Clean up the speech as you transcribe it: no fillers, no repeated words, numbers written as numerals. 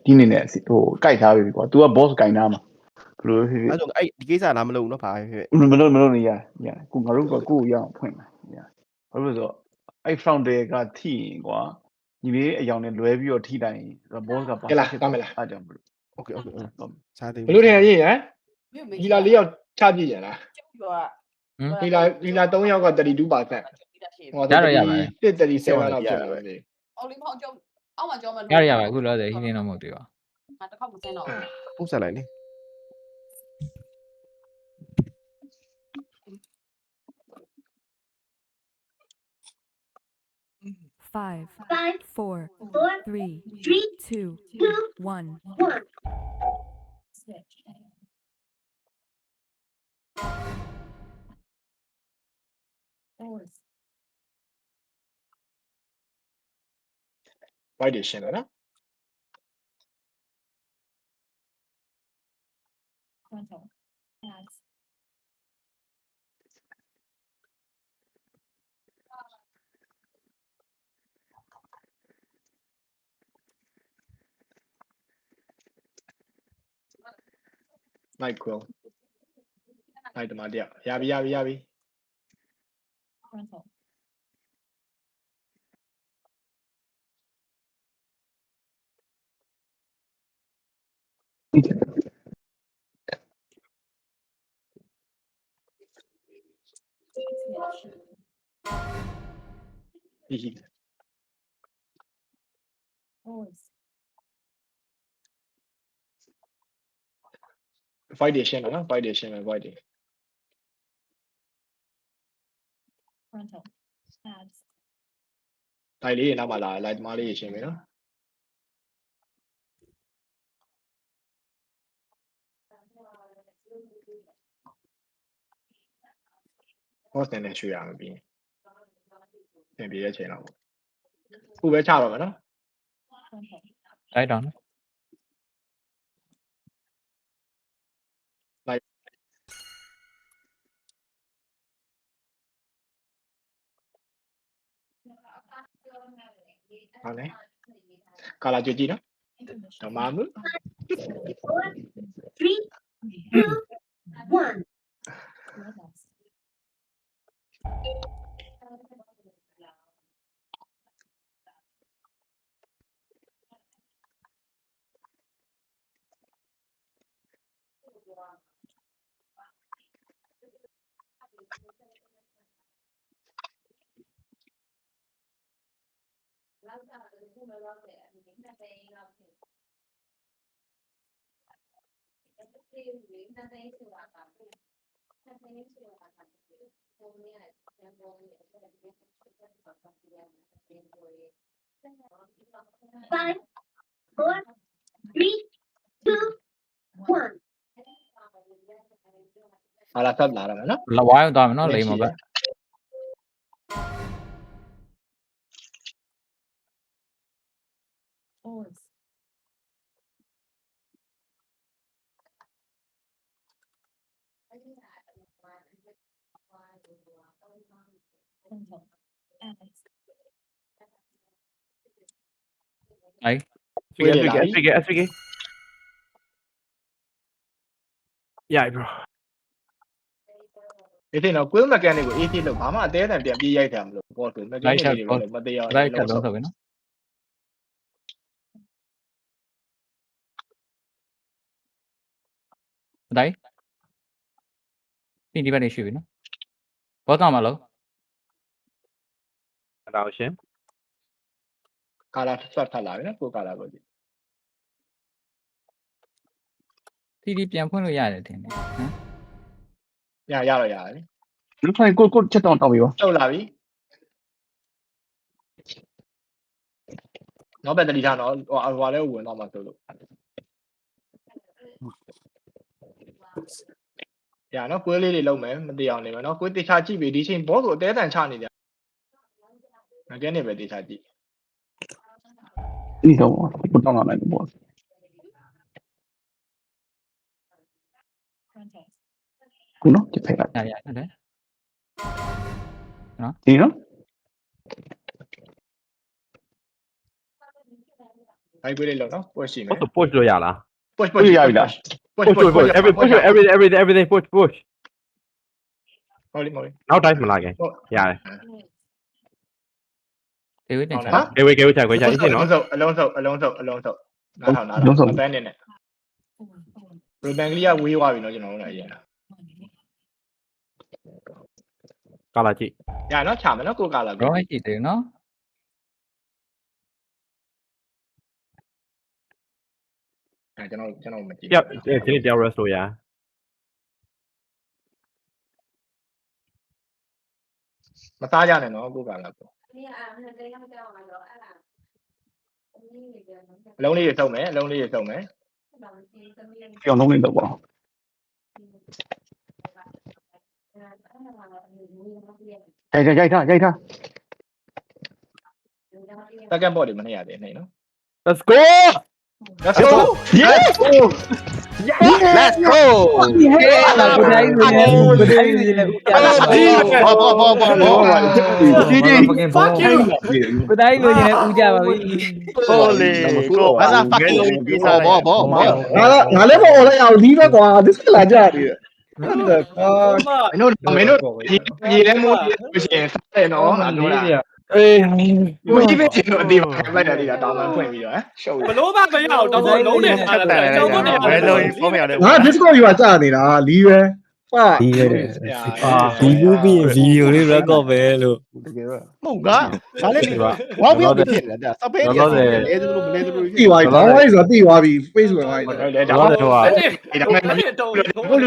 ဒီနေနဲ့ဟိုကြိုက်ထားပြီကွာ तू က boss ကြိုင်ထားမှာဘယ်လိုဖြစ်ဖြစ် အဲ့တော့အဲ့ဒီကိစ္စလားမလုပ်ဘူးနော်ဘာဖြစ် မလို့နေရကိုငါတို့ကကိုရအောင်ဖွင့်မယ်ရဘာလို့ဆိုအဲ့ founder ကထိရင်ကွာညီလေးအယောင်နဲ့လွဲပြီးတော့ထိတိုင်း boss ကပါဖြစ်သွားမယ်အားကြောင့်မလို့ Okay စားသေး ဘလို့ထင်ရရင်ဟမ်ဒီလာ၄ယောက်ချပြည့်ရလားဒီလာ3ယောက်က32%ဟော37လောက်ဖြစ်လာတယ် အော်လီဖောင်းကျုံအောက်မှာကျော်မှာ ရပါအခုလောဆယ်ဟင်းတော့မဟုတ်သေးပါ ငါတစ်ခေါက်မစင်းတော့ ဥစားလိုက်လေ 5, 4, 3, 2, 1. Why did she know? Night quill. Night the madia. Yabi. Fight it, no? Fight it. Frontal. Ads. Light na mala, light mali no? What's the next year? Maybe a channel. Who will tell them, no? I don't. Okay. Kala Joji, no? Mamu. 3, 2, 1. Five, 4, 3, 2, 1. Kala sab la raha hai na? လဝိုင်းသွားမယ်နော်လိမ္မာပဲ Oars. Frontal. Ads. အဲ့ SPK Yeah bro Ito no, quill mechanic ko 80 လို့ဘာမှအသေးအံပြန်ပြေးရိုက်တယ်မလို့ဘောဆို mechanic တွေလည်းမတရား လိုက်ထပ်လုံးဆိုပြီနော်တိုင်းဒီဘက်နေရှိပြီနော်ဘောတော့မလို့ တော့ရှင် ကာလာဆက်ထပ်လာပြီနော်ကိုကာလာကိုကြည့် တီပြန်ဖွင့်လို့ရတယ်ထင်တယ်နော် ရတော့ရတယ် လူထိုင်ကိုချက်တောင်းပြီပါ ထုတ်လာပြီနောက်ဘက်တတိထားတော့ဟိုလဲဝင်တော့မှဆိုလို့ရနော်ကွေးလေးတွေလုံးမယ်မတရားနေမယ်နော်ကွေးတေချာကြည့်ပြီဒီချိန်ဘောဆိုအသေးအံချနေတယ်ငါကနေပဲတေချာကြည့် ဒီတော့ကိုတောင်းလာလိုက်ပေါ့ Frontal. ခုနော်ဒီဖက်က ရဟုတ်တယ် ဒီနော် ဘိုက်ကွေးလေးလောက်နော် push ရှိမယ် What's the push လို့ရလား push push ရပြီလား push push push everything push push ဟုတ်လိမ့်ဟုတ်လိမ့် နောက်တိုင်းမလာခင်ရတယ် တေးဝေးတင်ချာ ကေဝေချာခွေချာအစ်စင်နော် အလုံးစုပ်နားထောင်မပန်းနေနဲ့ဘယ်ဘန်ကလေးကဝေးသွားပြီနော်ကျွန်တော်တို့လည်းအရင်လား ကာလာကြည့် ရနော်ချာမယ်နော်ကိုကလာ ရောကြည့်တယ်နော် ကျွန်တော်မကြည့် ပြဒီနေ့တရား rest လို့ရ မစားကြနဲ့နော်ကိုကလာကိုအလုံးလေးတွေစုံမယ်အလုံးလေးတွေစုံမယ် ပြောင်းလုံးလေးတော့ပေါ့ ရိုက်ထား second bot တွေမနှိရသေးနဲ့နော် Let's go let's go yes Let's go လာကိုတိုင်းနေတယ်ကိုတိုင်းနေတယ်ဦးပြပါ ဘောဒီဒီ fuck you ကိုတိုင်းနေတယ်ဦးကြပါပြီ Holy ဘာသာ fucking ပြီးစားတယ်ဘော ငါလည်းမအော်လိုက်အောင်ဒီဘက်ကွာ this လာကြတယ်မင်းတို့ဒီလဲမို့လို့ရှိရင်စားတယ်နော်ငါပြောတာ အေး ကိုကြီးပဲကျွန်တော်အသေးပါခိုင်းလိုက်တာဒီကတောင်းမှဖွင့်ပြီးတော့ရှုပ် ဘလို့မမရအောင်တော့လုံးနေထားတယ်ကျောင်းတော့ဘယ်လိုဖော်ပြရလဲ ငါ Discord ယူပါကြာနေတာလီးပဲဖာ ဒီပဲဒီဘူးပြီးဗီဒီယိုလေး record ပဲလို့ တကယ်တော့ မဟုတ်ကဒါလည်းဒီပါဝါပြီးဖြစ်တယ်ဒါစပယ်နေတယ်လေသူတို့မလဲသူတို့ တီးသွားပြီဘာလဲဆိုတော့တီးသွားပြီ Facebook က တော့တော့ ဒါမှမဟုတ်